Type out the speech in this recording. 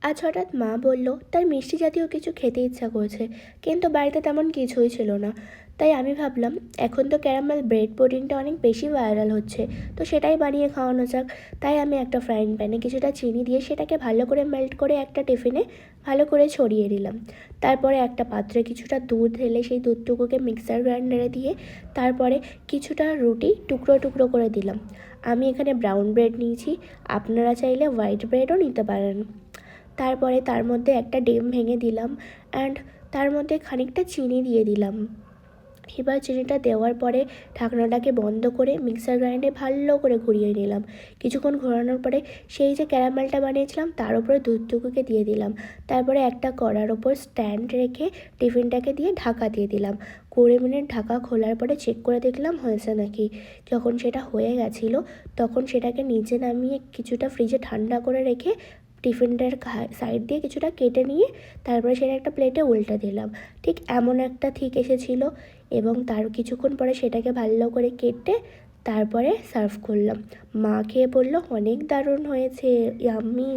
আজ হঠাৎ মা বলল তার মিষ্টি জাতীয় কিছু খেতে ইচ্ছা করছে, কিন্তু বাড়িতে তেমন কিছুই ছিল না। তাই আমি ভাবলাম এখন তো ক্যারামেল ব্রেড পুডিংটা অনেক বেশি ভাইরাল হচ্ছে, তো সেটাই বানিয়ে খাওয়ানো যাক। তাই আমি একটা ফ্রাইং প্যানে কিছুটা চিনি দিয়ে সেটাকে ভালো করে মেল্ট করে একটা টিফিনে ভালো করে ছড়িয়ে দিলাম। তারপরে একটা পাত্রে কিছুটা দুধ ঢেলে সেই দুধটুকুকে মিক্সার গ্রাইন্ডারে দিয়ে তারপরে কিছুটা রুটি টুকরো টুকরো করে দিলাম। আমি এখানে ব্রাউন ব্রেড নিয়েছি, আপনারা চাইলে হোয়াইট ব্রেডও নিতে পারেন। তারপরে তার মধ্যে একটা ডিম ভেঙে দিলাম অ্যান্ড তার মধ্যে খানিকটা চিনি দিয়ে দিলাম। এবার চিনিটা দেওয়ার পরে ঢাকনাটাকে বন্ধ করে মিক্সার গ্রাইন্ডে ভালো করে ঘুরিয়ে নিলাম। কিছুক্ষণ ঘোরানোর পরে সেই যে ক্যারামেলটা বানিয়েছিলাম তার উপরে দুধটুকুকে দিয়ে দিলাম। তারপরে একটা কড়ার ওপর স্ট্যান্ড রেখে টিফিনটাকে দিয়ে ঢাকা দিয়ে দিলাম। 20 মিনিট ঢাকা খোলার পরে চেক করে দেখলাম হয়েছে নাকি। যখন সেটা হয়ে গেছিলো তখন সেটাকে নিচে নামিয়ে কিছুটা ফ্রিজে ঠান্ডা করে রেখে টিফিনটার সাইড দিয়ে কিছুটা কেটে নিয়ে তারপরে সেটা একটা প্লেটে উল্টে দিলাম। ঠিক এমন একটা ঠিক এসেছিলো এবং তার কিছুক্ষণ পরে সেটাকে ভালো করে কেটে তারপরে সার্ভ করলাম। মা খেয়ে বলল অনেক দারুণ হয়েছে, ইয়াম্মি।